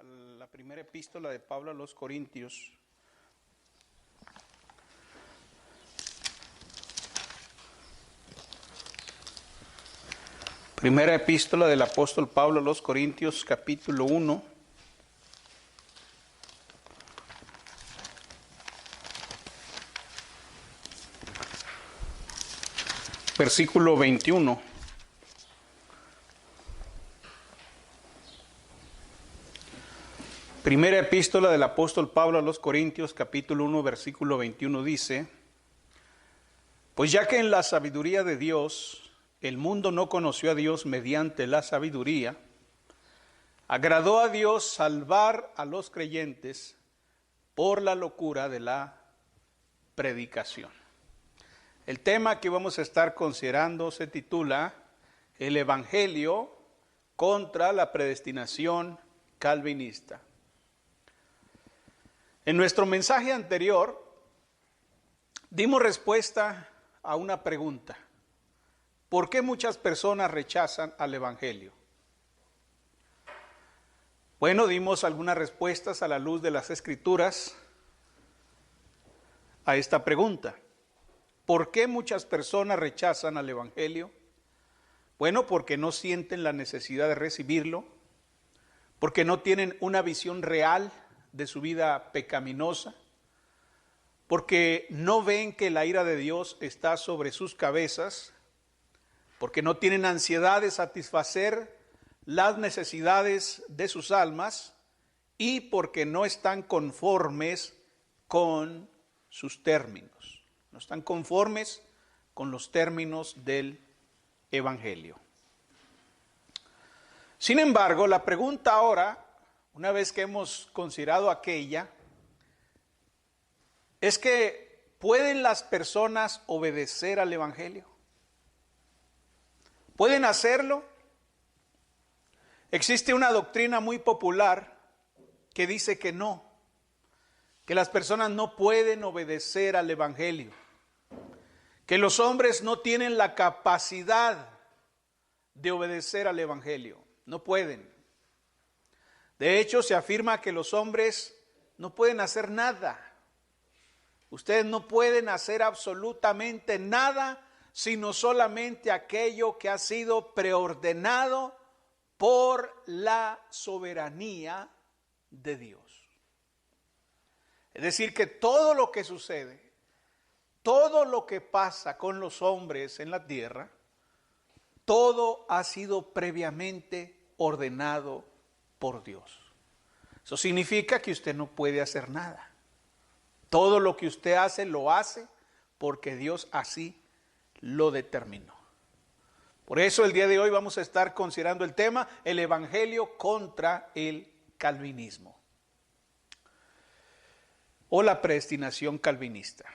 la primera epístola de Pablo a los Corintios. Primera epístola del apóstol Pablo a los Corintios, capítulo 1. Versículo 21. Primera epístola del apóstol Pablo a los Corintios, capítulo 1, versículo 21 dice: Pues ya que en la sabiduría de Dios el mundo no conoció a Dios mediante la sabiduría, agradó a Dios salvar a los creyentes por la locura de la predicación. El tema que vamos a estar considerando se titula El Evangelio contra la predestinación calvinista. En nuestro mensaje anterior dimos respuesta a una pregunta: ¿por qué muchas personas rechazan al Evangelio? Bueno, dimos algunas respuestas a la luz de las Escrituras a esta pregunta. ¿Por qué muchas personas rechazan al Evangelio? Bueno, porque no sienten la necesidad de recibirlo, porque no tienen una visión real de su vida pecaminosa, porque no ven que la ira de Dios está sobre sus cabezas, porque no tienen ansiedad de satisfacer las necesidades de sus almas y porque no están conformes con sus términos. No están conformes con los términos del Evangelio. Sin embargo, la pregunta ahora, una vez que hemos considerado aquella, es que ¿pueden las personas obedecer al Evangelio? ¿Pueden hacerlo? Existe una doctrina muy popular que dice que no, que las personas no pueden obedecer al Evangelio, que los hombres no tienen la capacidad de obedecer al Evangelio, no pueden. De hecho, se afirma que los hombres no pueden hacer nada. Ustedes no pueden hacer absolutamente nada, sino solamente aquello que ha sido preordenado por la soberanía de Dios. Es decir, que todo lo que sucede, todo lo que pasa con los hombres en la tierra, todo ha sido previamente ordenado por Dios. Eso significa que usted no puede hacer nada. Todo lo que usted hace, lo hace porque Dios así lo determinó. Por eso el día de hoy vamos a estar considerando el tema, el Evangelio contra el calvinismo o la predestinación calvinista.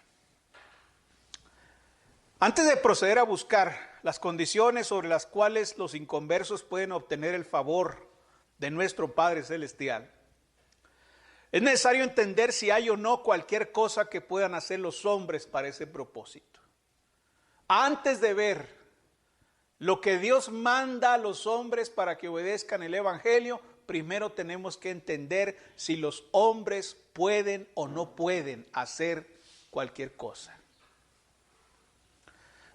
Antes de proceder a buscar las condiciones sobre las cuales los inconversos pueden obtener el favor de nuestro Padre Celestial, es necesario entender si hay o no cualquier cosa que puedan hacer los hombres para ese propósito. Antes de ver lo que Dios manda a los hombres para que obedezcan el Evangelio, primero tenemos que entender si los hombres pueden o no pueden hacer cualquier cosa.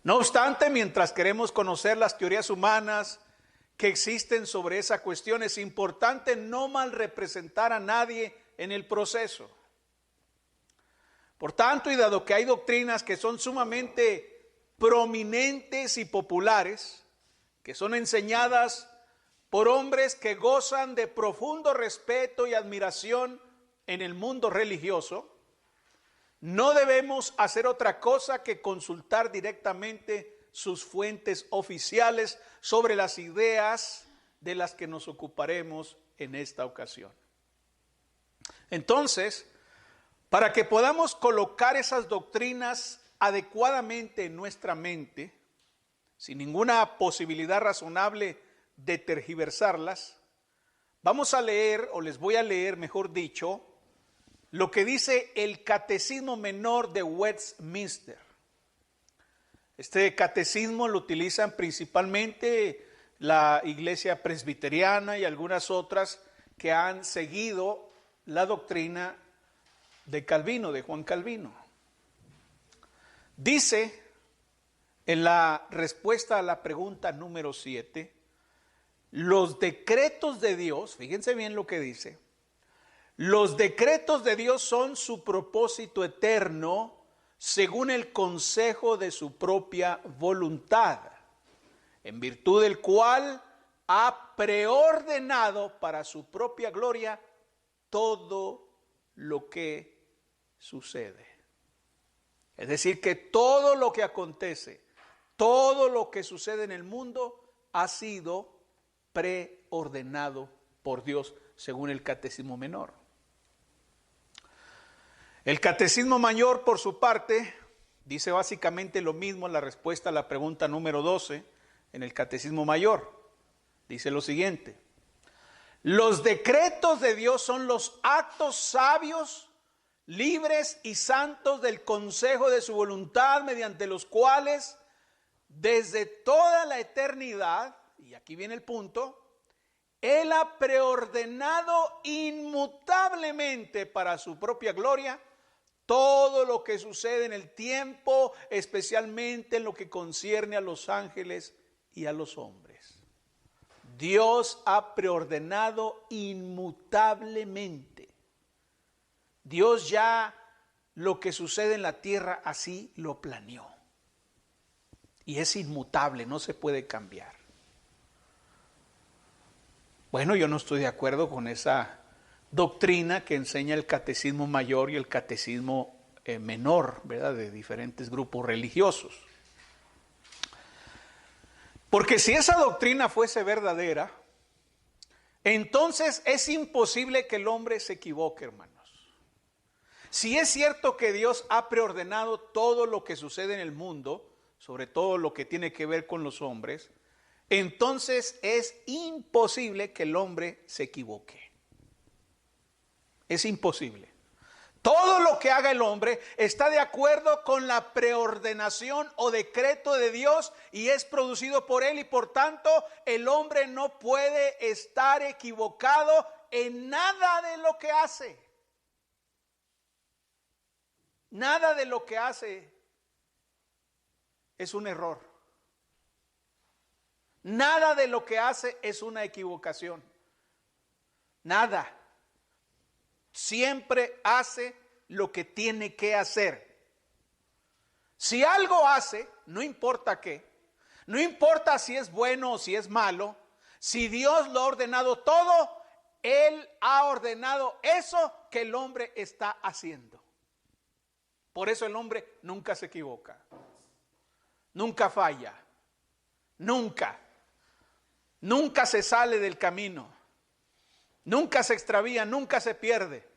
No obstante, mientras queremos conocer las teorías humanas que existen sobre esa cuestión, es importante no mal representar a nadie en el proceso. Por tanto, y dado que hay doctrinas que son sumamente prominentes y populares, que son enseñadas por hombres que gozan de profundo respeto y admiración en el mundo religioso, no debemos hacer otra cosa que consultar directamente sus fuentes oficiales sobre las ideas de las que nos ocuparemos en esta ocasión. Entonces, para que podamos colocar esas doctrinas adecuadamente en nuestra mente, sin ninguna posibilidad razonable de tergiversarlas, vamos a leer, o les voy a leer, mejor dicho, lo que dice el Catecismo Menor de Westminster. Este catecismo lo utilizan principalmente la Iglesia Presbiteriana y algunas otras que han seguido la doctrina de Calvino, de Juan Calvino. Dice en la respuesta a la pregunta número 7, los decretos de Dios, fíjense bien lo que dice, los decretos de Dios son su propósito eterno según el consejo de su propia voluntad, en virtud del cual ha preordenado para su propia gloria todo lo que sucede. Es decir, que todo lo que acontece, todo lo que sucede en el mundo ha sido preordenado por Dios, según el Catecismo Menor. El Catecismo Mayor, por su parte, dice básicamente lo mismo en la respuesta a la pregunta número 12 en el Catecismo Mayor. Dice lo siguiente: los decretos de Dios son los actos sabios, libres y santos del consejo de su voluntad, mediante los cuales desde toda la eternidad, y aquí viene el punto, Él ha preordenado inmutablemente para su propia gloria todo lo que sucede en el tiempo, especialmente en lo que concierne a los ángeles y a los hombres. Dios ha preordenado inmutablemente. Dios ya lo que sucede en la tierra así lo planeó. Y es inmutable, no se puede cambiar. Bueno, yo no estoy de acuerdo con esa doctrina que enseña el Catecismo Mayor y el Catecismo Menor, ¿verdad?, de diferentes grupos religiosos. Porque si esa doctrina fuese verdadera, entonces es imposible que el hombre se equivoque, hermanos. Si es cierto que Dios ha preordenado todo lo que sucede en el mundo, sobre todo lo que tiene que ver con los hombres, entonces es imposible que el hombre se equivoque. Es imposible. Todo lo que haga el hombre está de acuerdo con la preordenación o decreto de Dios y es producido por Él, y por tanto el hombre no puede estar equivocado en nada de lo que hace. Nada de lo que hace es un error. Nada de lo que hace es una equivocación. Nada. Siempre hace lo que tiene que hacer. Si algo hace, no importa qué, no importa si es bueno o si es malo, si Dios lo ha ordenado todo, Él ha ordenado eso que el hombre está haciendo. Por eso el hombre nunca se equivoca, nunca falla, nunca se sale del camino, nunca se extravía, nunca se pierde.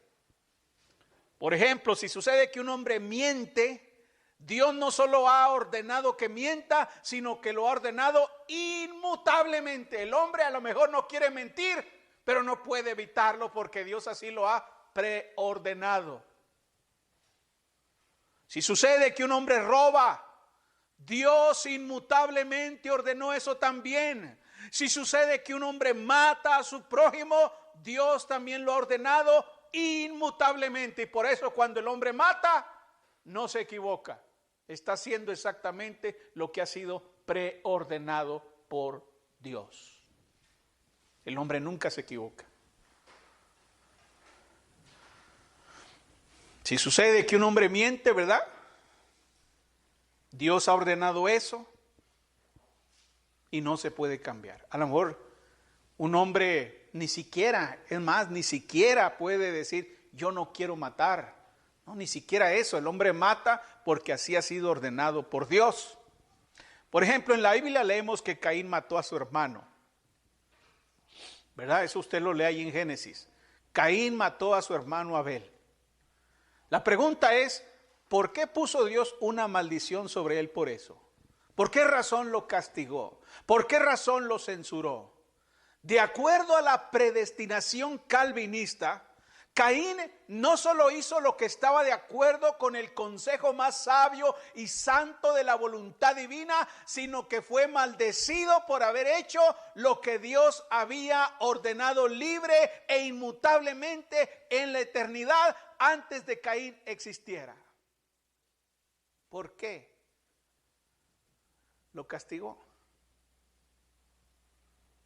Por ejemplo, si sucede que un hombre miente, Dios no solo ha ordenado que mienta, sino que lo ha ordenado inmutablemente. El hombre a lo mejor no quiere mentir, pero no puede evitarlo porque Dios así lo ha preordenado. Si sucede que un hombre roba, Dios inmutablemente ordenó eso también. Si sucede que un hombre mata a su prójimo, Dios también lo ha ordenado inmutablemente. Y por eso cuando el hombre mata, no se equivoca. Está haciendo exactamente lo que ha sido preordenado por Dios. El hombre nunca se equivoca. Si sucede que un hombre miente, ¿verdad? Dios ha ordenado eso y no se puede cambiar. A lo mejor un hombre ni siquiera puede decir yo no quiero matar. No, ni siquiera eso. El hombre mata porque así ha sido ordenado por Dios. Por ejemplo, en la Biblia leemos que Caín mató a su hermano, ¿verdad? Eso usted lo lee ahí en Génesis. Caín mató a su hermano Abel. La pregunta es, ¿por qué puso Dios una maldición sobre él por eso? ¿Por qué razón lo castigó? ¿Por qué razón lo censuró? De acuerdo a la predestinación calvinista, Caín no solo hizo lo que estaba de acuerdo con el consejo más sabio y santo de la voluntad divina, sino que fue maldecido por haber hecho lo que Dios había ordenado libre e inmutablemente en la eternidad antes de Caín existiera. ¿Por qué? Lo castigó.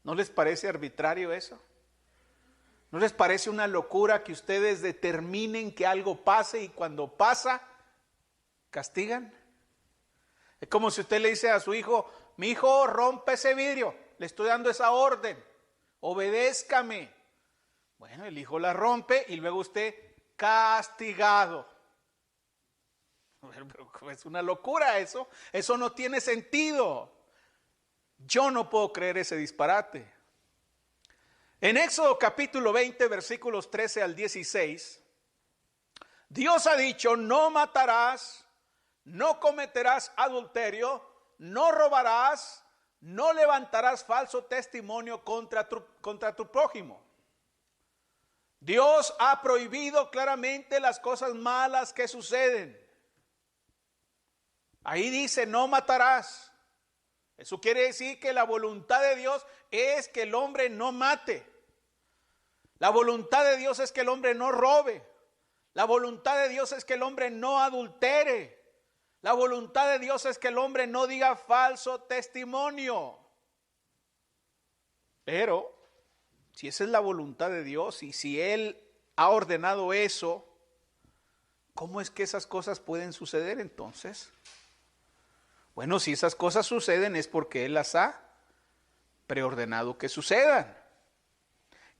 ¿No les parece arbitrario eso? ¿No les parece una locura que ustedes determinen que algo pase y cuando pasa, castigan? Es como si usted le dice a su hijo: mi hijo, rompe ese vidrio, le estoy dando esa orden, obedézcame. Bueno, el hijo la rompe y luego usted, castigado. Pero es una locura eso no tiene sentido. Yo no puedo creer ese disparate. En Éxodo capítulo 20, versículos 13 al 16, Dios ha dicho: no matarás, no cometerás adulterio, no robarás, no levantarás falso testimonio contra tu prójimo. Dios ha prohibido claramente las cosas malas que suceden. Ahí dice: no matarás. Eso quiere decir que la voluntad de Dios es que el hombre no mate. La voluntad de Dios es que el hombre no robe. La voluntad de Dios es que el hombre no adultere. La voluntad de Dios es que el hombre no diga falso testimonio. Pero si esa es la voluntad de Dios y si Él ha ordenado eso, ¿cómo es que esas cosas pueden suceder entonces? Bueno, si esas cosas suceden es porque Él las ha preordenado que sucedan.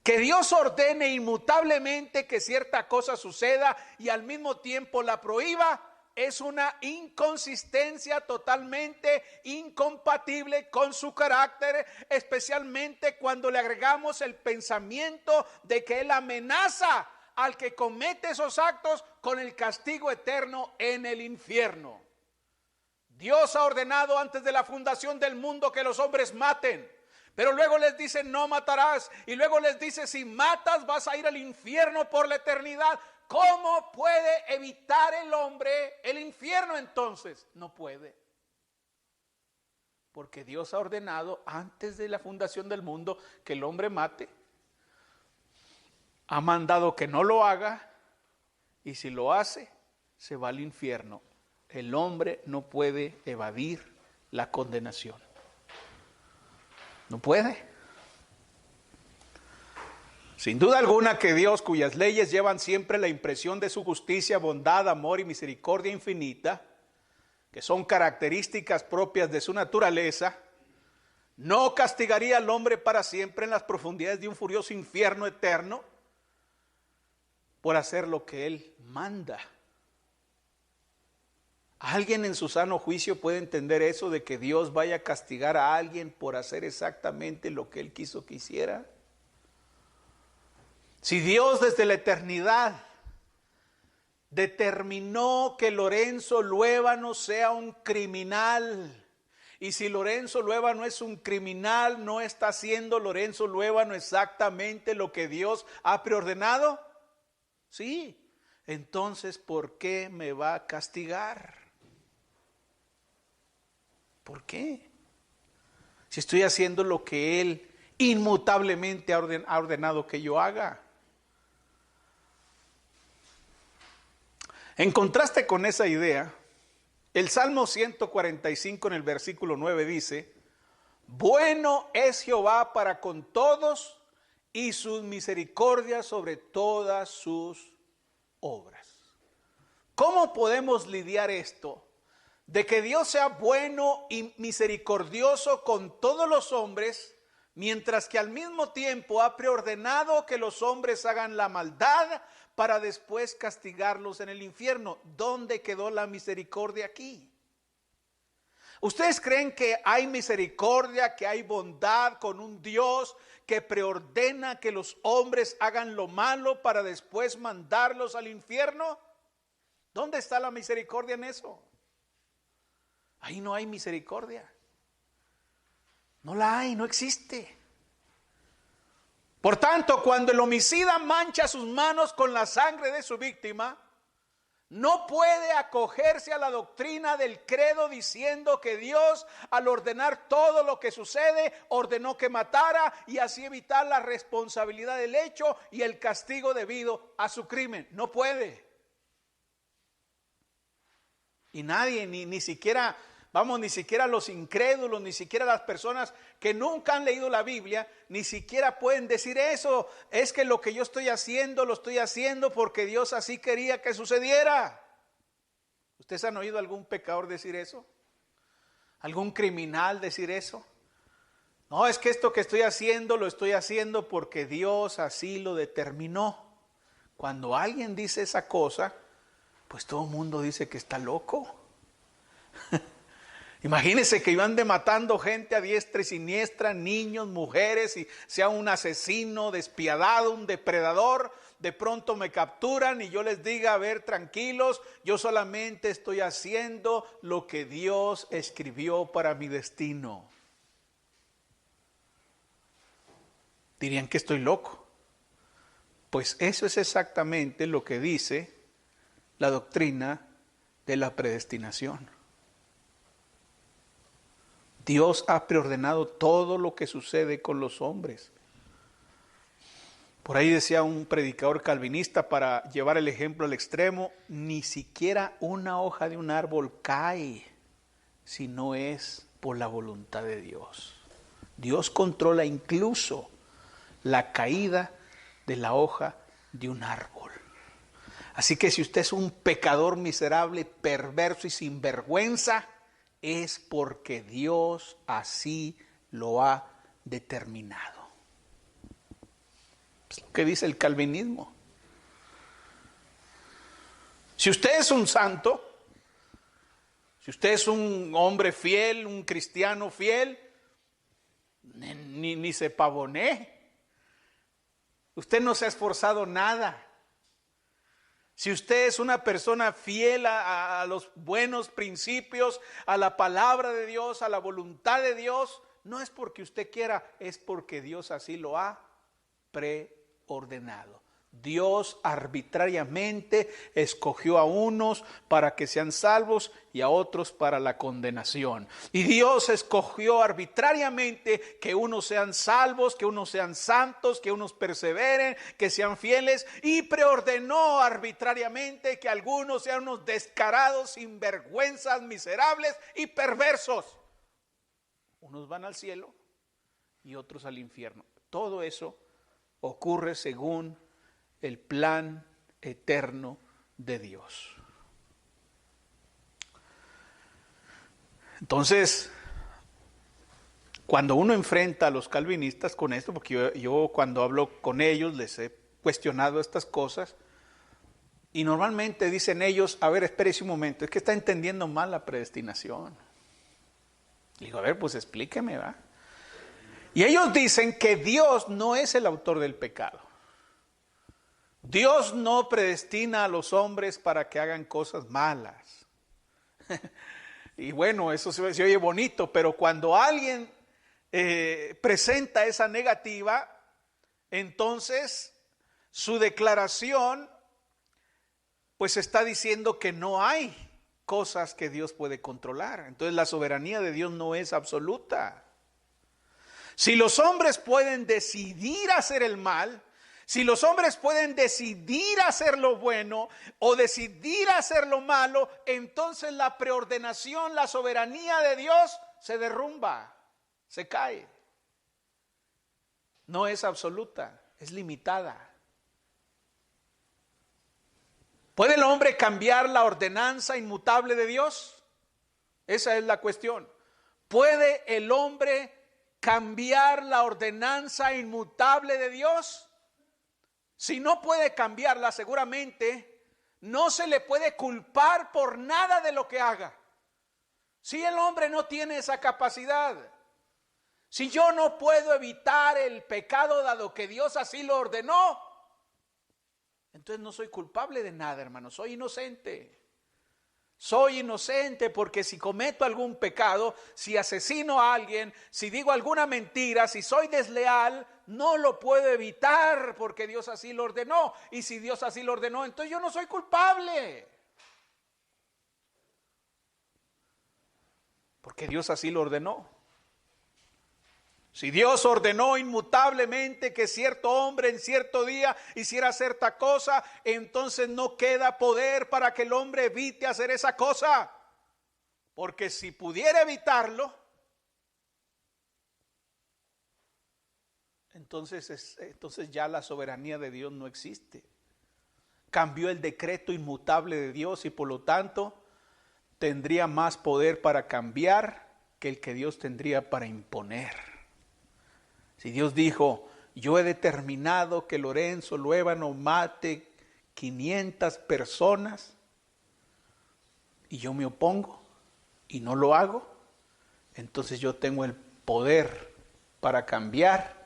Que Dios ordene inmutablemente que cierta cosa suceda y al mismo tiempo la prohíba es una inconsistencia totalmente incompatible con su carácter, especialmente cuando le agregamos el pensamiento de que Él amenaza al que comete esos actos con el castigo eterno en el infierno. Dios ha ordenado antes de la fundación del mundo que los hombres maten. Pero luego les dice: no matarás. Y luego les dice: si matas vas a ir al infierno por la eternidad. ¿Cómo puede evitar el hombre el infierno entonces? No puede. Porque Dios ha ordenado antes de la fundación del mundo que el hombre mate. Ha mandado que no lo haga. Y si lo hace, se va al infierno. El hombre no puede evadir la condenación. No puede. Sin duda alguna que Dios, cuyas leyes llevan siempre la impresión de su justicia, bondad, amor y misericordia infinita, que son características propias de su naturaleza, no castigaría al hombre para siempre en las profundidades de un furioso infierno eterno por hacer lo que Él manda. ¿Alguien en su sano juicio puede entender eso de que Dios vaya a castigar a alguien por hacer exactamente lo que Él quiso que hiciera? Si Dios desde la eternidad determinó que Lorenzo Luébano sea un criminal, y si Lorenzo Luébano es un criminal, ¿no está haciendo Lorenzo Luébano exactamente lo que Dios ha preordenado? Sí. Entonces, ¿por qué me va a castigar? ¿Por qué? Si estoy haciendo lo que Él inmutablemente ha ordenado que yo haga. En contraste con esa idea, el Salmo 145 en el versículo 9 dice: bueno es Jehová para con todos y sus misericordias sobre todas sus obras. ¿Cómo podemos lidiar esto? De que Dios sea bueno y misericordioso con todos los hombres, mientras que al mismo tiempo ha preordenado que los hombres hagan la maldad para después castigarlos en el infierno. ¿Dónde quedó la misericordia aquí? ¿Ustedes creen que hay misericordia, que hay bondad con un Dios que preordena que los hombres hagan lo malo para después mandarlos al infierno? ¿Dónde está la misericordia en eso? Ahí no hay misericordia. No la hay, no existe. Por tanto, cuando el homicida mancha sus manos con la sangre de su víctima, no puede acogerse a la doctrina del credo diciendo que Dios, al ordenar todo lo que sucede, ordenó que matara y así evitar la responsabilidad del hecho y el castigo debido a su crimen. No puede. Y nadie, ni siquiera los incrédulos, ni siquiera las personas que nunca han leído la Biblia, ni siquiera pueden decir eso. Es que lo que yo estoy haciendo, lo estoy haciendo porque Dios así quería que sucediera. ¿Ustedes han oído algún pecador decir eso? ¿Algún criminal decir eso? No, es que esto que estoy haciendo, lo estoy haciendo porque Dios así lo determinó. Cuando alguien dice esa cosa, pues todo el mundo dice que está loco. Imagínense que yo ande matando gente a diestra y siniestra, niños, mujeres, y sea un asesino despiadado, un depredador. De pronto me capturan y yo les diga, a ver, tranquilos, yo solamente estoy haciendo lo que Dios escribió para mi destino. Dirían que estoy loco. Pues eso es exactamente lo que dice la doctrina de la predestinación. Dios ha preordenado todo lo que sucede con los hombres. Por ahí decía un predicador calvinista, para llevar el ejemplo al extremo, ni siquiera una hoja de un árbol cae si no es por la voluntad de Dios. Dios controla incluso la caída de la hoja de un árbol. Así que si usted es un pecador miserable, perverso y sinvergüenza, es porque Dios así lo ha determinado. Es lo que dice el calvinismo. Si usted es un santo, si usted es un hombre fiel, un cristiano fiel, ni se pavonee. Usted no se ha esforzado nada. Si usted es una persona fiel a los buenos principios, a la palabra de Dios, a la voluntad de Dios, no es porque usted quiera, es porque Dios así lo ha preordenado. Dios arbitrariamente escogió a unos para que sean salvos y a otros para la condenación. Y Dios escogió arbitrariamente que unos sean salvos, que unos sean santos, que unos perseveren, que sean fieles, y preordenó arbitrariamente que algunos sean unos descarados, sinvergüenzas, miserables y perversos. Unos van al cielo y otros al infierno. Todo eso ocurre según el plan eterno de Dios. Entonces, cuando uno enfrenta a los calvinistas con esto, porque yo cuando hablo con ellos les he cuestionado estas cosas, y normalmente dicen ellos, a ver, espérese un momento, es que está entendiendo mal la predestinación. Digo, a ver, pues explíqueme, ¿va? Y ellos dicen que Dios no es el autor del pecado. Dios no predestina a los hombres para que hagan cosas malas. Y bueno, eso se oye bonito, pero cuando alguien presenta esa negativa, entonces su declaración pues está diciendo que no hay cosas que Dios puede controlar. Entonces la soberanía de Dios no es absoluta. Si los hombres pueden decidir hacer el mal, si los hombres pueden decidir hacer lo bueno o decidir hacer lo malo, entonces la preordenación, la soberanía de Dios se derrumba, se cae. No es absoluta, es limitada. ¿Puede el hombre cambiar la ordenanza inmutable de Dios? Esa es la cuestión. ¿Puede el hombre cambiar la ordenanza inmutable de Dios? Si no puede cambiarla, seguramente no se le puede culpar por nada de lo que haga. Si el hombre no tiene esa capacidad, si yo no puedo evitar el pecado dado que Dios así lo ordenó, entonces no soy culpable de nada, hermano, soy inocente. Soy inocente porque si cometo algún pecado, si asesino a alguien, si digo alguna mentira, si soy desleal, no lo puedo evitar porque Dios así lo ordenó. Y si Dios así lo ordenó, entonces yo no soy culpable. Porque Dios así lo ordenó. Si Dios ordenó inmutablemente que cierto hombre en cierto día hiciera cierta cosa, entonces no queda poder para que el hombre evite hacer esa cosa. Porque si pudiera evitarlo, entonces ya la soberanía de Dios no existe. Cambió el decreto inmutable de Dios y por lo tanto tendría más poder para cambiar que el que Dios tendría para imponer. Si Dios dijo, yo he determinado que Lorenzo Luébano mate 500 personas y yo me opongo y no lo hago, entonces yo tengo el poder para cambiar,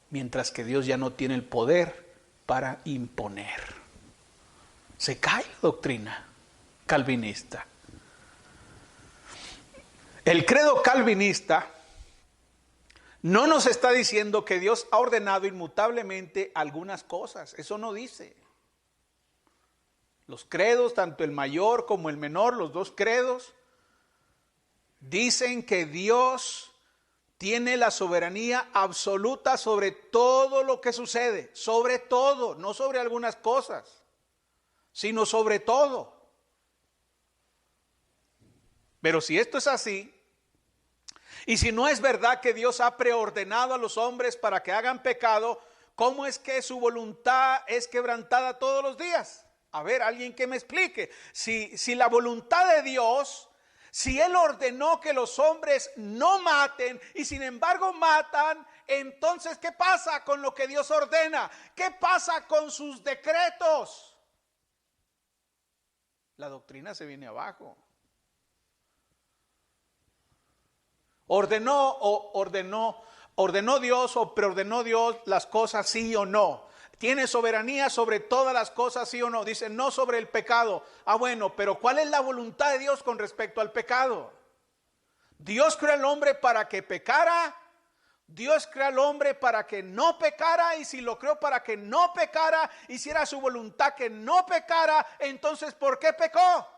mientras que Dios ya no tiene el poder para imponer. Se cae la doctrina calvinista. El credo calvinista no nos está diciendo que Dios ha ordenado inmutablemente algunas cosas. Eso no dice. Los credos, tanto el mayor como el menor, los dos credos, dicen que Dios tiene la soberanía absoluta sobre todo lo que sucede. Sobre todo, no sobre algunas cosas, sino sobre todo. Pero si esto es así, y si no es verdad que Dios ha preordenado a los hombres para que hagan pecado, ¿cómo es que su voluntad es quebrantada todos los días? A ver, alguien que me explique. Si la voluntad de Dios, si Él ordenó que los hombres no maten y sin embargo matan, entonces ¿qué pasa con lo que Dios ordena? ¿Qué pasa con sus decretos? La doctrina se viene abajo. ¿Ordenó Dios o preordenó Dios las cosas, sí o no? ¿Tiene soberanía sobre todas las cosas, sí o no? Dice, no sobre el pecado. Ah, bueno, pero ¿cuál es la voluntad de Dios con respecto al pecado? ¿Dios creó al hombre para que pecara? ¿Dios creó al hombre para que no pecara? Y si lo creó para que no pecara, hiciera su voluntad que no pecara, entonces ¿por qué pecó?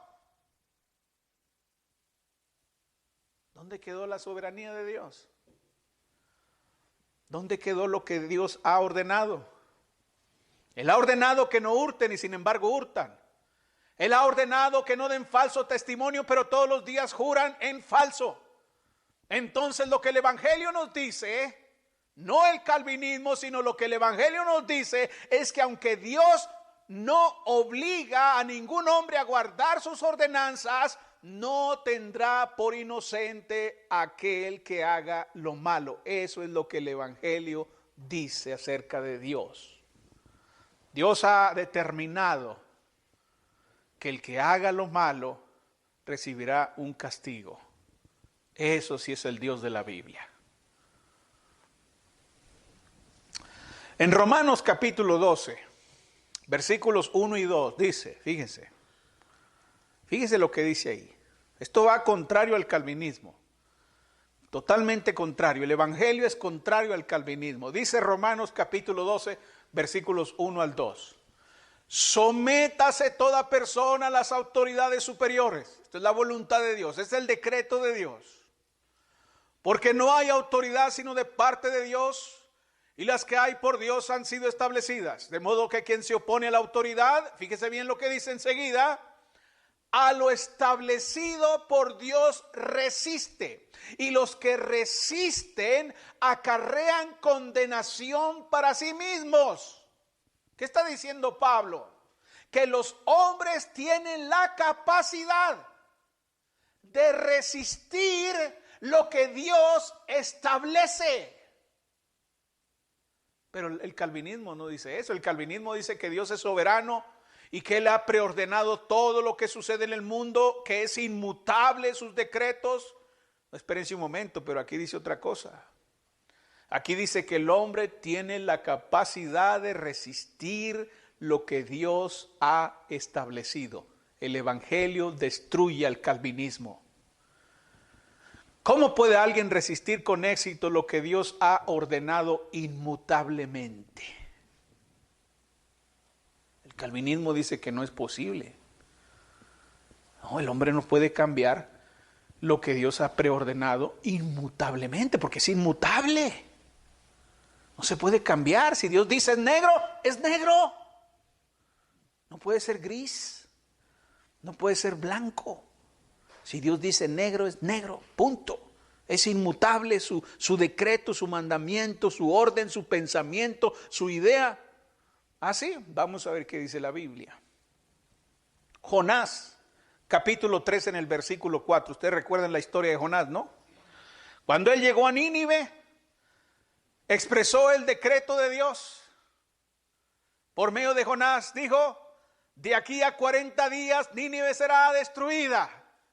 ¿Dónde quedó la soberanía de Dios? ¿Dónde quedó lo que Dios ha ordenado? Él ha ordenado que no hurten y sin embargo hurtan. Él ha ordenado que no den falso testimonio, pero todos los días juran en falso. Entonces lo que el Evangelio nos dice, no el calvinismo, sino lo que el Evangelio nos dice es que aunque Dios no obliga a ningún hombre a guardar sus ordenanzas, no tendrá por inocente aquel que haga lo malo. Eso es lo que el Evangelio dice acerca de Dios. Dios ha determinado que el que haga lo malo recibirá un castigo. Eso sí es el Dios de la Biblia. En Romanos capítulo 12, versículos 1 y 2, dice, fíjese lo que dice ahí. Esto va contrario al calvinismo, totalmente contrario. El Evangelio es contrario al calvinismo. Dice Romanos capítulo 12, versículos 1 al 2. Sométase toda persona a las autoridades superiores. Esto es la voluntad de Dios, es el decreto de Dios. Porque no hay autoridad sino de parte de Dios, y las que hay por Dios han sido establecidas. De modo que quien se opone a la autoridad, fíjese bien lo que dice enseguida, a lo establecido por Dios resiste, y los que resisten acarrean condenación para sí mismos. ¿Qué está diciendo Pablo? Que los hombres tienen la capacidad de resistir lo que Dios establece. Pero el calvinismo no dice eso. El calvinismo dice que Dios es soberano y que Él ha preordenado todo lo que sucede en el mundo, que es inmutable sus decretos. Espérense un momento, pero aquí dice otra cosa. Aquí dice que el hombre tiene la capacidad de resistir lo que Dios ha establecido. el evangelio destruye al calvinismo. ¿Cómo puede alguien resistir con éxito lo que Dios ha ordenado inmutablemente? El calvinismo dice que no es posible. No, el hombre no puede cambiar lo que Dios ha preordenado inmutablemente, porque es inmutable. No se puede cambiar. Si Dios dice es negro, es negro. No puede ser gris. No puede ser blanco. Si Dios dice negro, es negro. Punto. Es inmutable su decreto, su mandamiento, su orden, su pensamiento, su idea. Así, vamos a ver qué dice la Biblia. Jonás, capítulo 3 en el versículo 4. Ustedes recuerdan la historia de Jonás, ¿no? Cuando él llegó a Nínive, expresó el decreto de Dios. Por medio de Jonás dijo, de aquí a 40 días Nínive será destruida.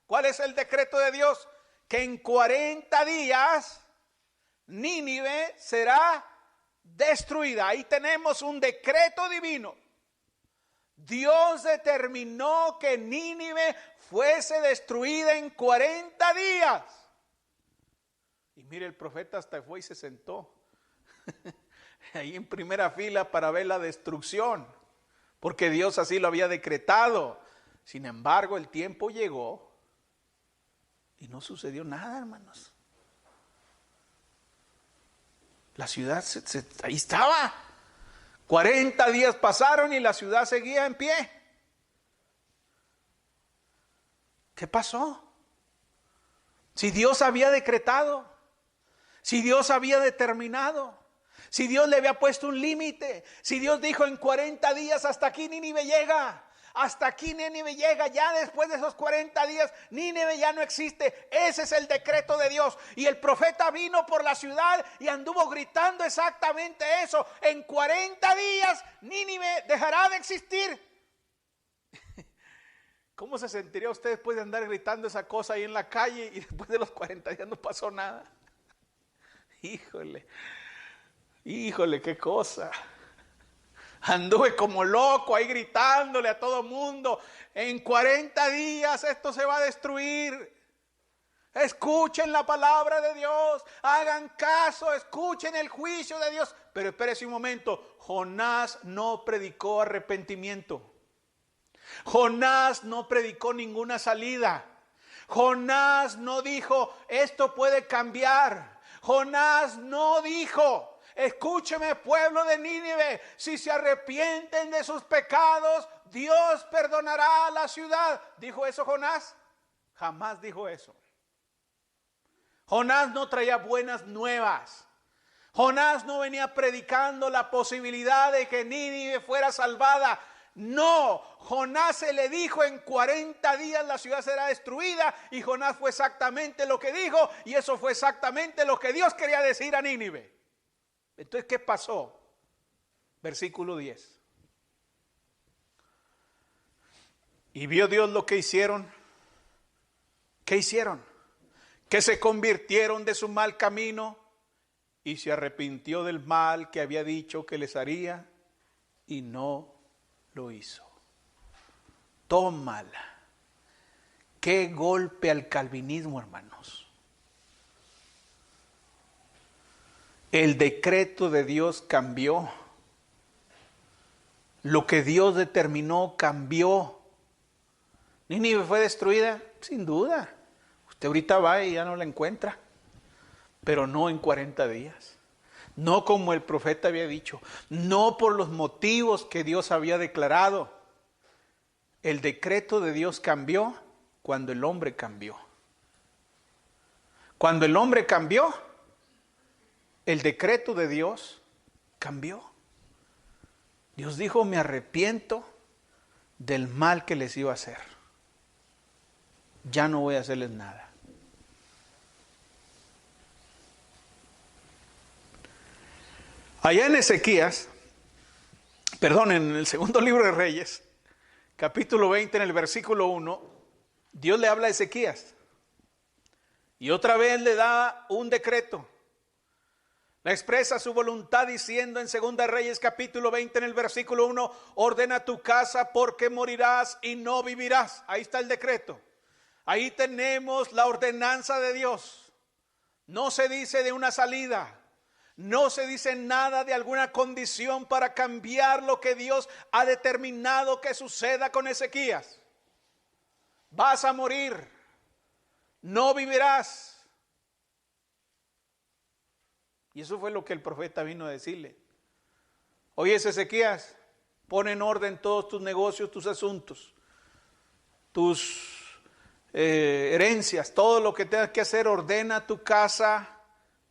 ¿Cuál es el decreto de Dios? Que en 40 días Nínive será destruida. Ahí tenemos un decreto divino. Dios determinó que Nínive fuese destruida en 40 días. Y mire, el profeta hasta fue y se sentó ahí en primera fila para ver la destrucción, porque Dios así lo había decretado. Sin embargo, el tiempo llegó y no sucedió nada, hermanos. La ciudad ahí estaba. 40 días pasaron y la ciudad seguía en pie. ¿Qué pasó? Si Dios había decretado, si Dios había determinado, si Dios le había puesto un límite, si Dios dijo en 40 días hasta aquí Nínive llega. Hasta aquí Nínive llega, ya después de esos 40 días Nínive ya no existe. Ese es el decreto de Dios. Y el profeta vino por la ciudad y anduvo gritando exactamente eso. En 40 días Nínive dejará de existir. ¿Cómo se sentiría usted después de andar gritando esa cosa ahí en la calle y después de los 40 días no pasó nada? Híjole, qué cosa. Anduve como loco ahí gritándole a todo mundo. En 40 días esto se va a destruir. Escuchen la palabra de Dios. Hagan caso, escuchen el juicio de Dios. Pero espérese un momento. Jonás no predicó arrepentimiento. Jonás no predicó ninguna salida. Jonás no dijo, esto puede cambiar. Jonás no dijo, escúcheme, pueblo de Nínive, si se arrepienten de sus pecados, Dios perdonará a la ciudad. ¿Dijo eso Jonás? Jamás dijo eso. Jonás no traía buenas nuevas. Jonás no venía predicando la posibilidad de que Nínive fuera salvada. No, Jonás se le dijo en 40 días la ciudad será destruida, y Jonás fue exactamente lo que dijo, y eso fue exactamente lo que Dios quería decir a Nínive. Entonces, ¿qué pasó? Versículo 10. Y vio Dios lo que hicieron. ¿Qué hicieron? Que se convirtieron de su mal camino y se arrepintió del mal que había dicho que les haría y no lo hizo. Tómala. Qué golpe al calvinismo, hermanos. El decreto de Dios cambió. Lo que Dios determinó cambió. ¿Nínive fue destruida? Sin duda. Usted ahorita va y ya no la encuentra. Pero no en 40 días. No como el profeta había dicho. No por los motivos que Dios había declarado. El decreto de Dios cambió cuando el hombre cambió. Cuando el hombre cambió, el decreto de Dios cambió. Dios dijo, me arrepiento del mal que les iba a hacer. Ya no voy a hacerles nada. Allá en Ezequías, en el segundo libro de Reyes, capítulo 20, en el versículo 1, Dios le habla a Ezequías. Y otra vez le da un decreto. Le expresa su voluntad diciendo en 2 Reyes capítulo 20 en el versículo 1, ordena tu casa porque morirás y no vivirás. Ahí está el decreto. Ahí tenemos la ordenanza de Dios. No se dice de una salida. No se dice nada de alguna condición para cambiar lo que Dios ha determinado que suceda con Ezequías. Vas a morir. No vivirás. Y eso fue lo que el profeta vino a decirle. Oye, Ezequías, pon en orden todos tus negocios, tus asuntos, tus herencias, todo lo que tengas que hacer, ordena tu casa,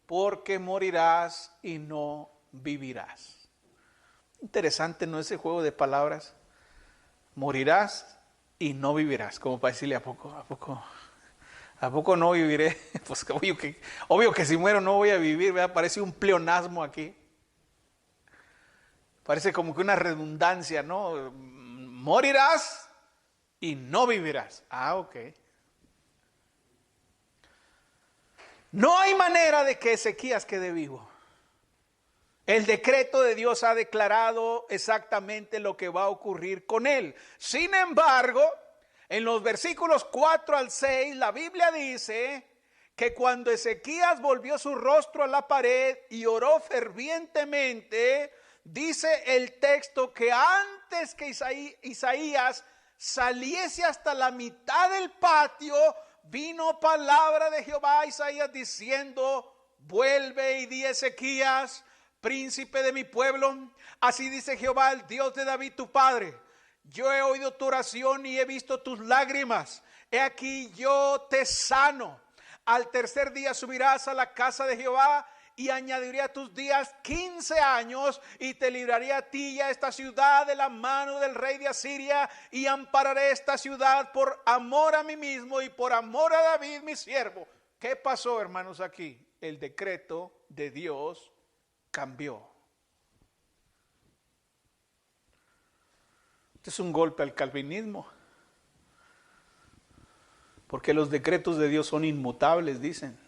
porque morirás y no vivirás. Interesante, ¿no? Ese juego de palabras. Morirás y no vivirás, como para decirle, ¿a poco no viviré? Pues obvio que si muero no voy a vivir, ¿verdad? Parece un pleonasmo aquí. Parece como que una redundancia, ¿no? Morirás y no vivirás. Ah, ok. No hay manera de que Ezequías quede vivo. El decreto de Dios ha declarado exactamente lo que va a ocurrir con él. Sin embargo, en los versículos 4 al 6, la Biblia dice que cuando Ezequías volvió su rostro a la pared y oró fervientemente, dice el texto que antes que Isaías saliese hasta la mitad del patio, vino palabra de Jehová a Isaías diciendo, vuelve y di a Ezequías, príncipe de mi pueblo, así dice Jehová, el Dios de David tu padre. Yo he oído tu oración y he visto tus lágrimas. He aquí yo te sano. Al tercer día subirás a la casa de Jehová y añadiré a tus días 15 años y te libraré a ti y a esta ciudad de la mano del rey de Asiria y ampararé esta ciudad por amor a mí mismo y por amor a David mi siervo. ¿Qué pasó, hermanos, aquí? El decreto de Dios cambió. Este es un golpe al calvinismo, porque los decretos de Dios son inmutables, dicen.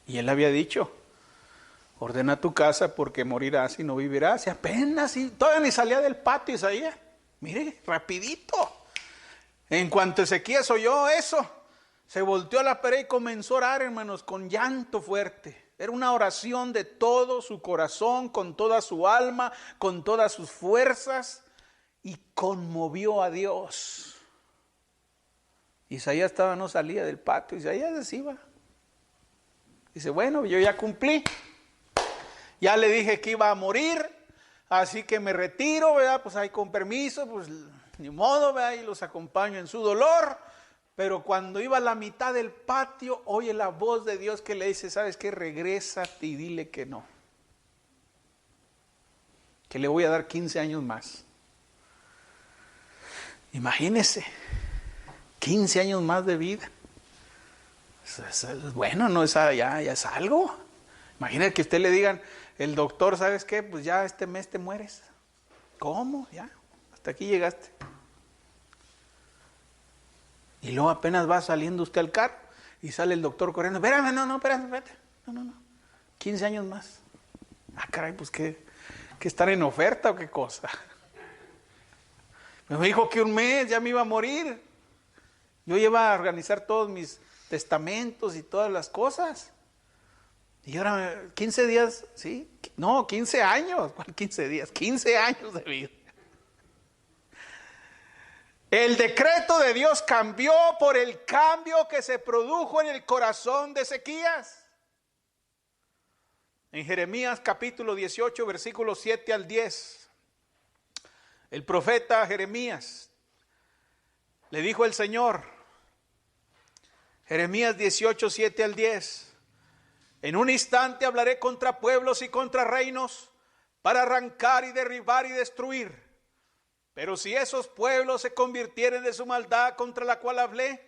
Y él había dicho, ordena tu casa porque morirás y no vivirás. Y apenas, y todavía ni salía del patio Isaías. Mire, rapidito. En cuanto Ezequías oyó eso, se volteó a la pared y comenzó a orar, hermanos, con llanto fuerte. Era una oración de todo su corazón, con toda su alma, con todas sus fuerzas, y conmovió a Dios. Isaías no salía del patio, Isaías se iba. Dice, bueno, yo ya cumplí, ya le dije que iba a morir, así que me retiro, ¿verdad? Pues ahí con permiso, pues ni modo, ¿verdad? Y los acompaño en su dolor. Pero cuando iba a la mitad del patio, oye la voz de Dios que le dice, ¿sabes qué? Regrésate y dile que no. Que le voy a dar 15 años más. Imagínese, 15 años más de vida. Bueno, no es ya es algo. Imagínate que usted le digan, el doctor, ¿sabes qué? Pues ya este mes te mueres. ¿Cómo? Ya, hasta aquí llegaste. Y luego apenas va saliendo usted al carro y sale el doctor corriendo. Espérame, espérate. No. 15 años más. Ah, caray, pues ¿qué estar en oferta o qué cosa? Me dijo que un mes ya me iba a morir. Yo iba a organizar todos mis testamentos y todas las cosas. Y ahora 15 días, ¿sí? No, 15 años. ¿Cuál 15 días? 15 años de vida. El decreto de Dios cambió por el cambio que se produjo en el corazón de Ezequías. En Jeremías capítulo 18, versículos 7 al 10, el profeta Jeremías le dijo al Señor, Jeremías 18, 7 al 10, en un instante hablaré contra pueblos y contra reinos para arrancar y derribar y destruir. Pero si esos pueblos se convirtieren de su maldad contra la cual hablé,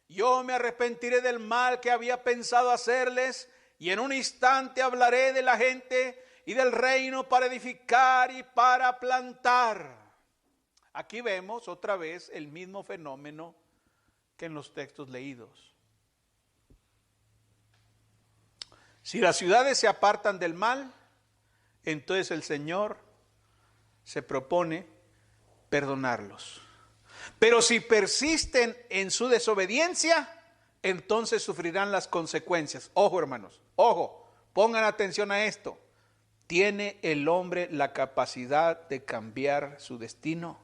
yo me arrepentiré del mal que había pensado hacerles, y en un instante hablaré de la gente y del reino para edificar y para plantar. Aquí vemos otra vez el mismo fenómeno que en los textos leídos. Si las ciudades se apartan del mal, entonces el Señor se propone perdonarlos. Pero si persisten en su desobediencia, entonces sufrirán las consecuencias. Ojo, hermanos, ojo, pongan atención a esto. ¿Tiene el hombre la capacidad de cambiar su destino?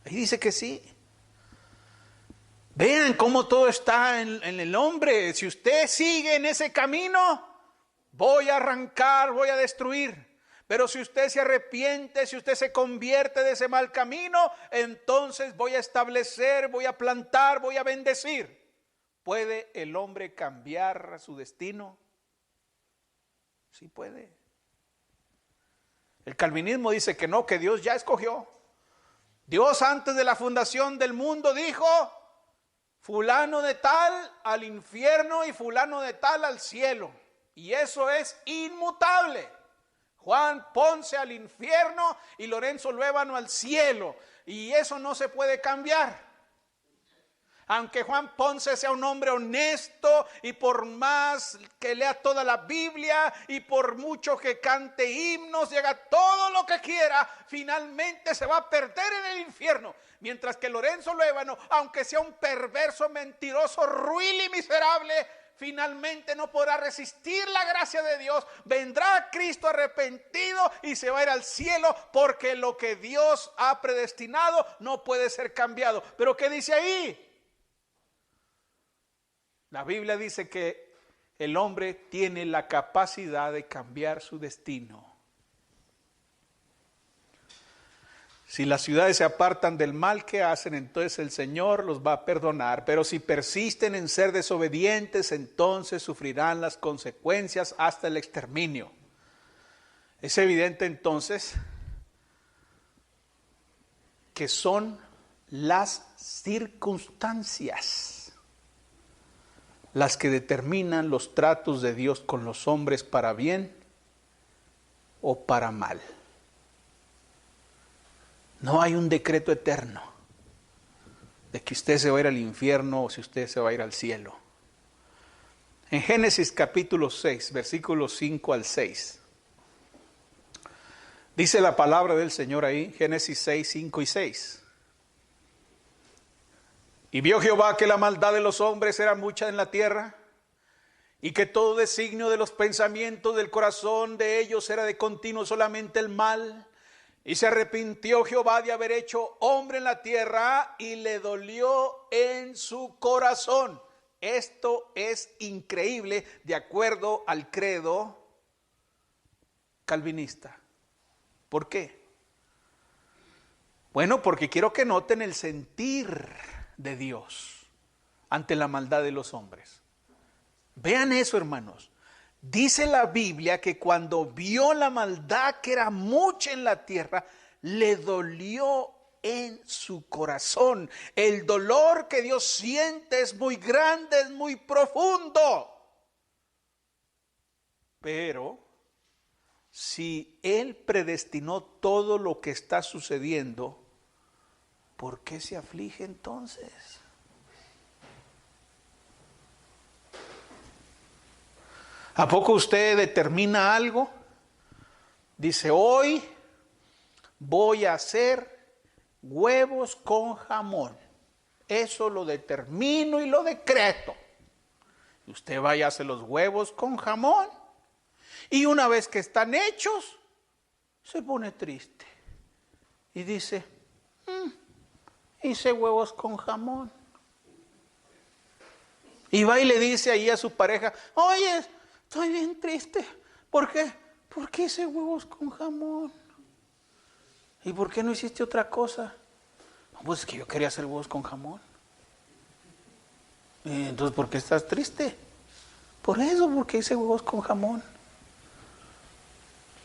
Ahí dice que sí. Vean cómo todo está en el hombre. Si usted sigue en ese camino, voy a arrancar, voy a destruir. Pero si usted se arrepiente, si usted se convierte de ese mal camino, entonces voy a establecer, voy a plantar, voy a bendecir. ¿Puede el hombre cambiar su destino? Sí puede. El calvinismo dice que no, que Dios ya escogió. Dios antes de la fundación del mundo dijo: fulano de tal al infierno y fulano de tal al cielo. Y eso es inmutable. Juan Ponce al infierno y Lorenzo Luébano al cielo. Y eso no se puede cambiar. Aunque Juan Ponce sea un hombre honesto y por más que lea toda la Biblia y por mucho que cante himnos y haga todo lo que quiera, finalmente se va a perder en el infierno. Mientras que Lorenzo Luébano, aunque sea un perverso, mentiroso, ruin y miserable, finalmente no podrá resistir la gracia de Dios, vendrá a Cristo arrepentido y se va a ir al cielo, porque lo que Dios ha predestinado no puede ser cambiado. ¿Pero qué dice ahí? La Biblia dice que el hombre tiene la capacidad de cambiar su destino. Si las ciudades se apartan del mal que hacen, entonces el Señor los va a perdonar. Pero si persisten en ser desobedientes, entonces sufrirán las consecuencias hasta el exterminio. Es evidente entonces que son las circunstancias las que determinan los tratos de Dios con los hombres para bien o para mal. No hay un decreto eterno de que usted se va a ir al infierno o si usted se va a ir al cielo. En Génesis capítulo 6, versículos 5 al 6, dice la palabra del Señor ahí, Génesis 6, 5 y 6. Y vio Jehová que la maldad de los hombres era mucha en la tierra, y que todo designio de los pensamientos del corazón de ellos era de continuo solamente el mal. Y se arrepintió Jehová de haber hecho hombre en la tierra, y le dolió en su corazón. Esto es increíble de acuerdo al credo calvinista. ¿Por qué? Bueno, porque quiero que noten el sentir de Dios ante la maldad de los hombres. Vean eso, hermanos. Dice la Biblia que cuando vio la maldad que era mucha en la tierra, le dolió en su corazón. El dolor que Dios siente es muy grande, es muy profundo. Pero si Él predestinó todo lo que está sucediendo, ¿por qué se aflige entonces? ¿A poco usted determina algo? Dice, hoy voy a hacer huevos con jamón. Eso lo determino y lo decreto. Y usted va y hace los huevos con jamón. Y una vez que están hechos, se pone triste. Y dice, hice huevos con jamón. Y va y le dice ahí a su pareja, oye, estoy bien triste. ¿Por qué? Porque hice huevos con jamón. ¿Y por qué no hiciste otra cosa? Pues es que yo quería hacer huevos con jamón. Entonces, ¿por qué estás triste? Por eso, porque hice huevos con jamón.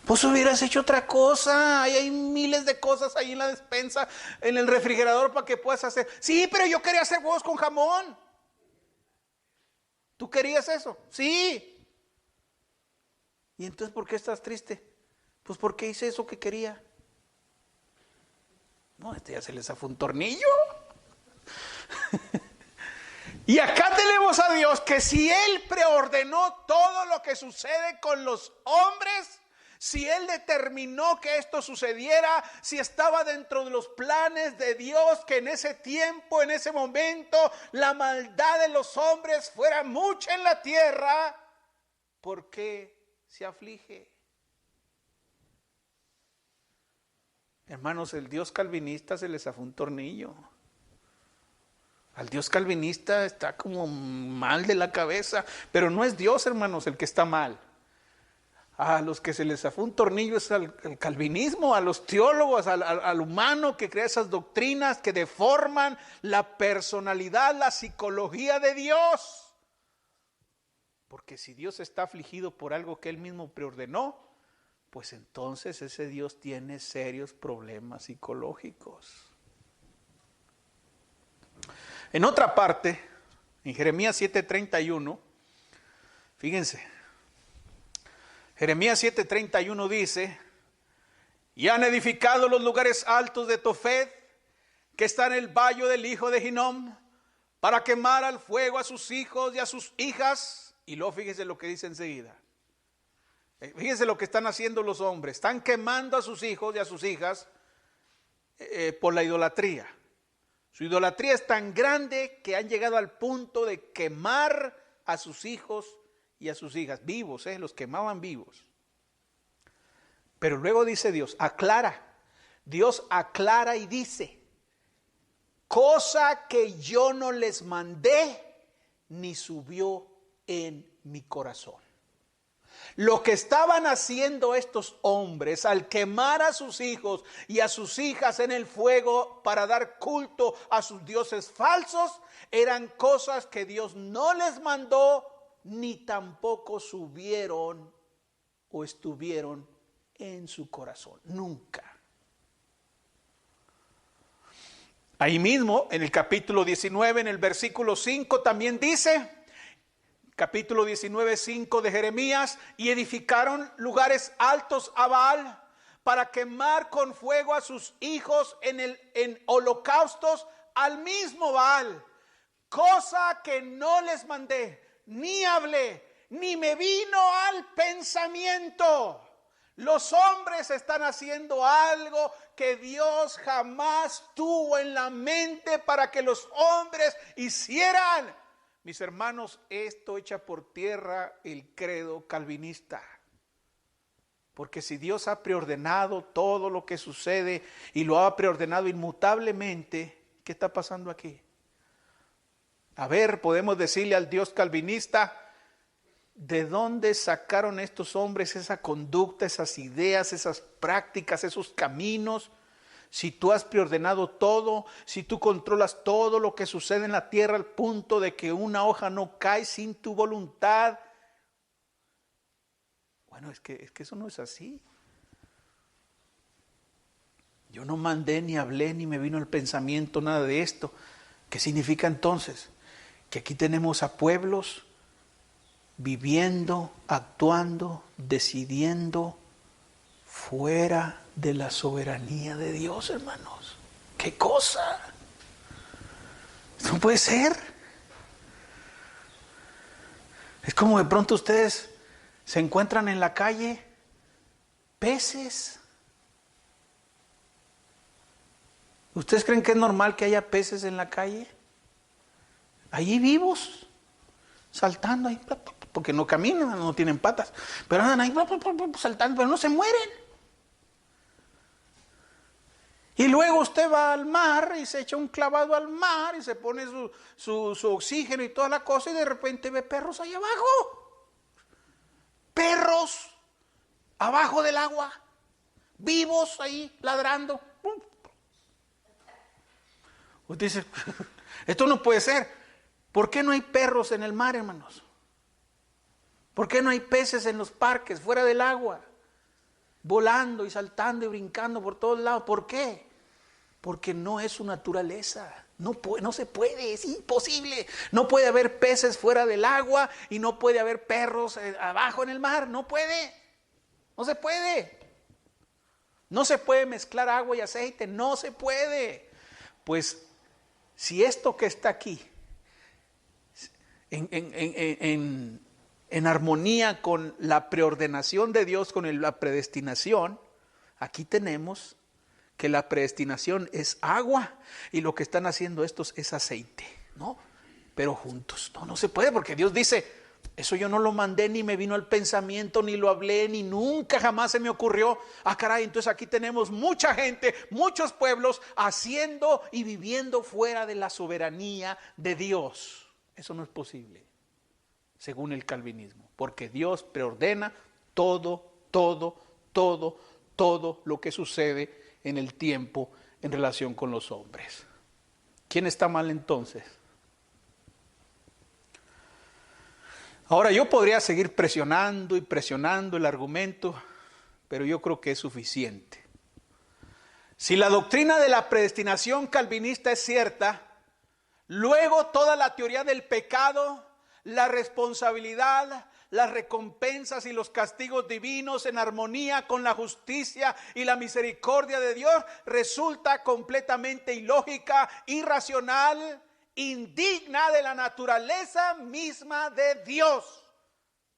Pues hubieras hecho otra cosa. Hay miles de cosas ahí en la despensa, en el refrigerador para que puedas hacer. Sí, pero yo quería hacer huevos con jamón. ¿Tú querías eso? Sí. ¿Y entonces por qué estás triste? Pues porque hice eso que quería. No, ya se les zafó un tornillo. Y acá tenemos a Dios que si Él preordenó todo lo que sucede con los hombres, si Él determinó que esto sucediera, si estaba dentro de los planes de Dios que en ese tiempo, en ese momento, la maldad de los hombres fuera mucha en la tierra, ¿por qué se aflige? Hermanos, el Dios calvinista se les zafó un tornillo. Al Dios calvinista está como mal de la cabeza, pero no es Dios, hermanos, el que está mal. A los que se les zafó un tornillo es al calvinismo, a los teólogos, al humano que crea esas doctrinas que deforman la personalidad, la psicología de Dios. Porque si Dios está afligido por algo que Él mismo preordenó, pues entonces ese Dios tiene serios problemas psicológicos. En otra parte, en Jeremías 7:31, fíjense, Jeremías 7:31 dice: y han edificado los lugares altos de Tofet, que está en el valle del hijo de Hinnom, para quemar al fuego a sus hijos y a sus hijas. Y luego fíjense lo que dice enseguida. Fíjense lo que están haciendo los hombres. Están quemando a sus hijos y a sus hijas por la idolatría. Su idolatría es tan grande que han llegado al punto de quemar a sus hijos y a sus hijas, vivos, los quemaban vivos. Pero luego dice Dios aclara y dice: cosa que yo no les mandé, ni subió en mi corazón. Lo que estaban haciendo estos hombres al quemar a sus hijos y a sus hijas en el fuego para dar culto a sus dioses falsos, eran cosas que Dios no les mandó, ni tampoco subieron o estuvieron en su corazón, nunca. Ahí mismo, en el capítulo 19, en el versículo 5, también dice, capítulo 19, 5 de Jeremías: y edificaron lugares altos a Baal para quemar con fuego a sus hijos en holocaustos al mismo Baal, cosa que no les mandé, ni hablé, ni me vino al pensamiento. Los hombres están haciendo algo que Dios jamás tuvo en la mente para que los hombres hicieran. Mis hermanos, esto echa por tierra el credo calvinista. Porque si Dios ha preordenado todo lo que sucede y lo ha preordenado inmutablemente, ¿qué está pasando aquí? A ver, podemos decirle al Dios calvinista: ¿de dónde sacaron estos hombres esa conducta, esas ideas, esas prácticas, esos caminos? Si tú has preordenado todo, si tú controlas todo lo que sucede en la tierra al punto de que una hoja no cae sin tu voluntad. Bueno, es que eso no es así. Yo no mandé, ni hablé, ni me vino al pensamiento nada de esto. ¿Qué significa entonces? Que aquí tenemos a pueblos viviendo, actuando, decidiendo fuera de la soberanía de Dios, hermanos. ¿Qué cosa? Esto no puede ser. Es como de pronto ustedes se encuentran en la calle peces. ¿Ustedes creen que es normal que haya peces en la calle? Allí vivos, saltando ahí, porque no caminan, no tienen patas, pero andan ahí saltando, pero no se mueren. Y luego usted va al mar y se echa un clavado al mar y se pone su oxígeno y toda la cosa, y de repente ve perros ahí abajo. Perros abajo del agua, vivos ahí ladrando. Usted dice, esto no puede ser. ¿Por qué no hay perros en el mar, hermanos? ¿Por qué no hay peces en los parques, fuera del agua? Volando y saltando y brincando por todos lados. ¿Por qué? Porque no es su naturaleza. No se puede, es imposible. No puede haber peces fuera del agua y no puede haber perros abajo en el mar. No puede. No se puede. No se puede mezclar agua y aceite. No se puede. Pues si esto que está aquí en armonía con la preordenación de Dios, con la predestinación, aquí tenemos que la predestinación es agua y lo que están haciendo estos es aceite, ¿no? Pero juntos, no se puede, porque Dios dice, eso yo no lo mandé, ni me vino al pensamiento, ni lo hablé, ni nunca jamás se me ocurrió. Ah, caray, entonces aquí tenemos mucha gente, muchos pueblos haciendo y viviendo fuera de la soberanía de Dios. Eso no es posible, según el calvinismo, porque Dios preordena todo lo que sucede en el tiempo en relación con los hombres. ¿Quién está mal entonces? Ahora yo podría seguir presionando y presionando el argumento, pero yo creo que es suficiente. Si la doctrina de la predestinación calvinista es cierta, luego toda la teoría del pecado, la responsabilidad, las recompensas y los castigos divinos en armonía con la justicia y la misericordia de Dios resulta completamente ilógica, irracional, indigna de la naturaleza misma de Dios.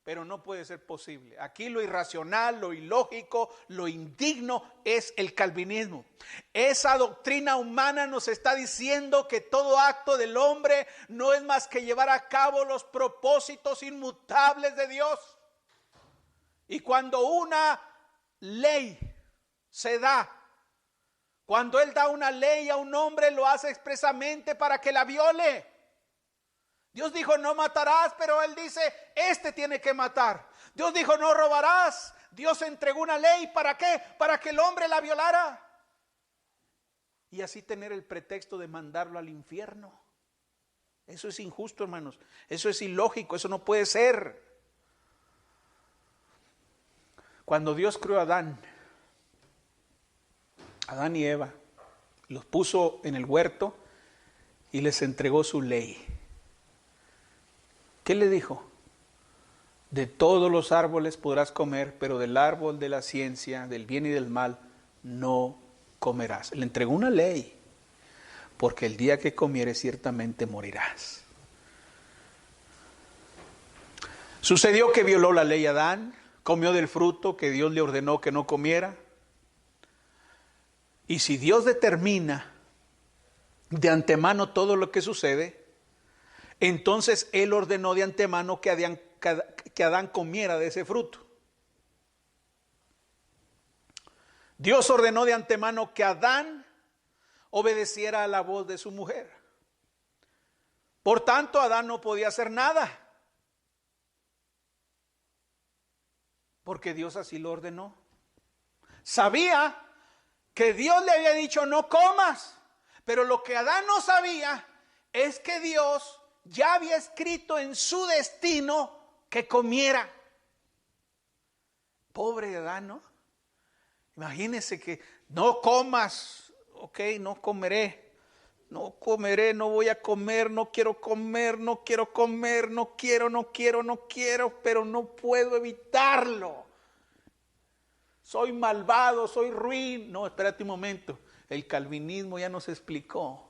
Pero no puede ser posible. Aquí lo irracional, lo ilógico, lo indigno es el calvinismo. Esa doctrina humana nos está diciendo que todo acto del hombre no es más que llevar a cabo los propósitos inmutables de Dios. Y cuando una ley se da, cuando Él da una ley a un hombre, lo hace expresamente para que la viole. Dios dijo no matarás, pero Él dice este tiene que matar. Dios dijo no robarás. Dios entregó una ley, ¿para qué? Para que el hombre la violara y así tener el pretexto de mandarlo al infierno. Eso es injusto, hermanos. Eso es ilógico, eso no puede ser. Cuando Dios creó a Adán y Eva, los puso en el huerto y les entregó su ley. ¿Qué le dijo? De todos los árboles podrás comer, pero del árbol de la ciencia, del bien y del mal, no comerás. Le entregó una ley, porque el día que comieres ciertamente morirás. Sucedió que violó la ley Adán, comió del fruto que Dios le ordenó que no comiera. Y si Dios determina de antemano todo lo que sucede, entonces Él ordenó de antemano que Adán comiera de ese fruto. Dios ordenó de antemano que Adán obedeciera a la voz de su mujer. Por tanto, Adán no podía hacer nada, porque Dios así lo ordenó. Sabía que Dios le había dicho no comas, pero lo que Adán no sabía es que Dios ya había escrito en su destino que comiera. Pobre Adán, ¿no? Imagínense que no comas, ok, no comeré, no voy a comer, no quiero comer, pero no puedo evitarlo. Soy malvado, soy ruin. No, espérate un momento, el calvinismo ya nos explicó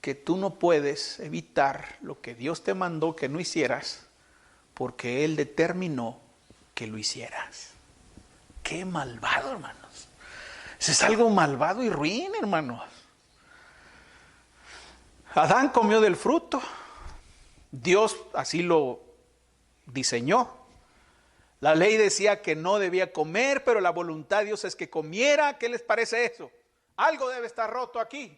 que tú no puedes evitar lo que Dios te mandó que no hicieras, porque Él determinó que lo hicieras. Qué malvado, hermanos. Eso es algo malvado y ruin, hermanos. Adán comió del fruto. Dios así lo diseñó. La ley decía que no debía comer, pero la voluntad de Dios es que comiera. ¿Qué les parece eso? Algo debe estar roto aquí.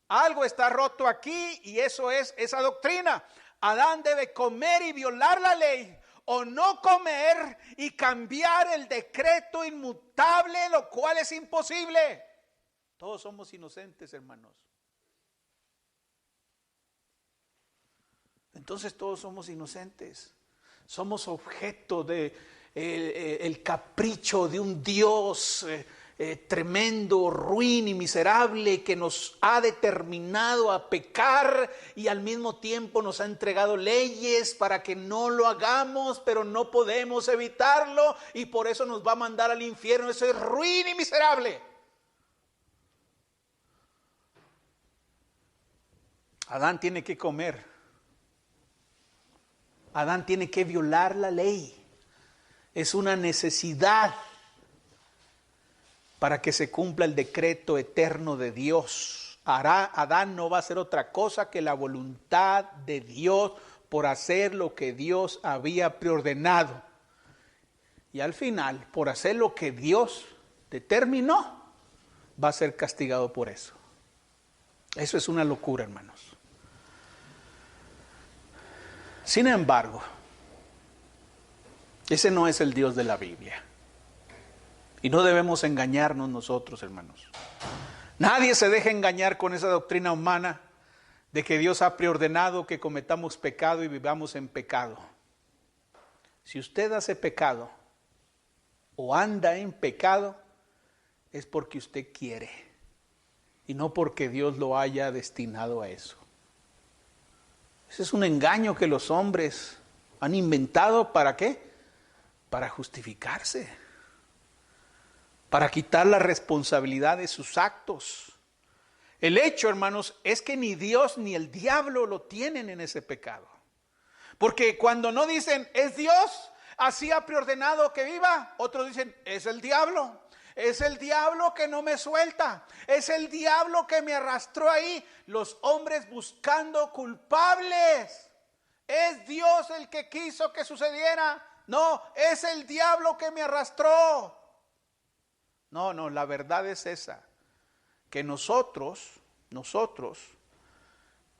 Algo está roto aquí y eso es esa doctrina. Adán debe comer y violar la ley, o no comer y cambiar el decreto inmutable, lo cual es imposible. Todos somos inocentes, hermanos. Entonces todos somos inocentes. Somos objeto de el capricho de un Dios tremendo, ruin y miserable, que nos ha determinado a pecar y al mismo tiempo nos ha entregado leyes para que no lo hagamos, pero no podemos evitarlo y por eso nos va a mandar al infierno. Eso es ruin y miserable. Adán tiene que comer. Adán tiene que violar la ley. Es una necesidad para que se cumpla el decreto eterno de Dios. Adán no va a hacer otra cosa que la voluntad de Dios por hacer lo que Dios había preordenado. Y al final, por hacer lo que Dios determinó, va a ser castigado por eso. Eso es una locura, hermanos. Sin embargo, ese no es el Dios de la Biblia. Y no debemos engañarnos nosotros, hermanos. Nadie se deja engañar con esa doctrina humana de que Dios ha preordenado que cometamos pecado y vivamos en pecado. Si usted hace pecado o anda en pecado, es porque usted quiere y no porque Dios lo haya destinado a eso. Ese es un engaño que los hombres han inventado. ¿Para qué? Para justificarse, para quitar la responsabilidad de sus actos. El hecho, hermanos, es que ni Dios ni el diablo lo tienen en ese pecado. Porque cuando no dicen, es Dios, así ha preordenado que viva, otros dicen, es el diablo. Es el diablo que no me suelta. Es el diablo que me arrastró ahí. Los hombres buscando culpables. Es Dios el que quiso que sucediera. No, es el diablo que me arrastró. No, la verdad es esa. Que nosotros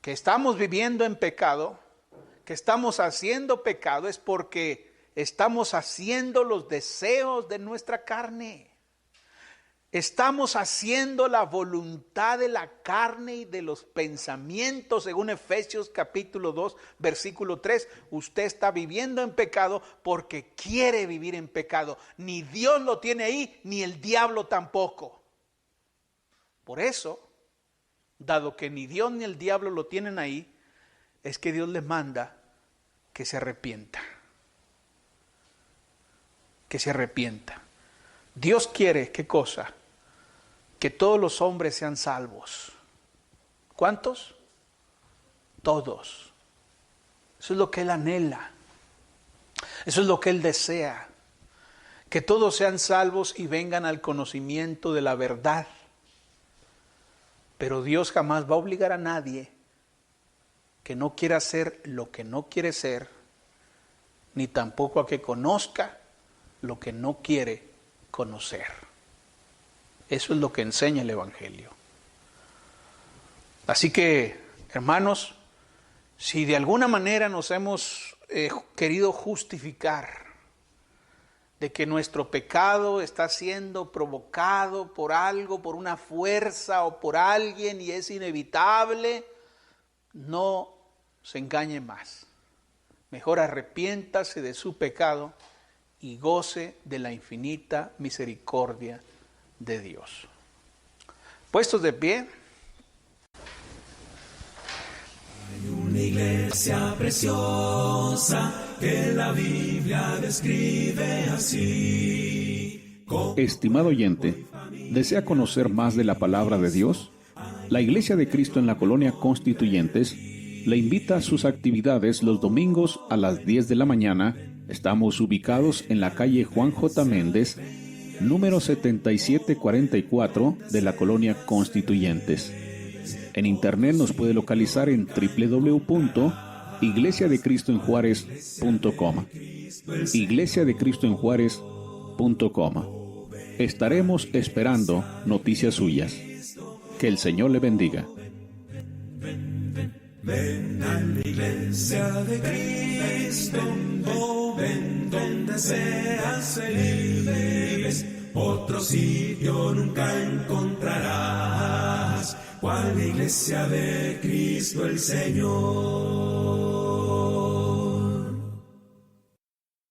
que estamos viviendo en pecado, que estamos haciendo pecado, es porque estamos haciendo los deseos de nuestra carne. Estamos haciendo la voluntad de la carne y de los pensamientos, según Efesios capítulo 2, versículo 3. Usted está viviendo en pecado porque quiere vivir en pecado. Ni Dios lo tiene ahí, ni el diablo tampoco. Por eso, dado que ni Dios ni el diablo lo tienen ahí, es que Dios les manda que se arrepienta. Que se arrepienta. Dios quiere, ¿qué cosa? Que todos los hombres sean salvos. ¿Cuántos? Todos. Eso es lo que Él anhela. Eso es lo que Él desea. Que todos sean salvos y vengan al conocimiento de la verdad. Pero Dios jamás va a obligar a nadie que no quiera hacer lo que no quiere ser, ni tampoco a que conozca lo que no quiere conocer. Eso es lo que enseña el Evangelio. Así que, hermanos, si de alguna manera nos hemos querido justificar de que nuestro pecado está siendo provocado por algo, por una fuerza o por alguien y es inevitable, no se engañe más. Mejor arrepiéntase de su pecado y goce de la infinita misericordia de Dios. Puestos de pie. Hay una iglesia preciosa que la Biblia describe así. Estimado oyente, ¿desea conocer más de la palabra de Dios? La Iglesia de Cristo en la Colonia Constituyentes le invita a sus actividades los domingos a las 10 de la mañana. Estamos ubicados en la calle Juan J. Méndez, número 7744 de la Colonia Constituyentes. En internet nos puede localizar en www.iglesiadecristoenjuarez.com. iglesiadecristoenjuarez.com. Estaremos esperando noticias suyas. Que el Señor le bendiga. Ven a la iglesia de Cristo, oh, ven donde seas feliz. Otro sitio nunca encontrarás, cual la iglesia de Cristo el Señor.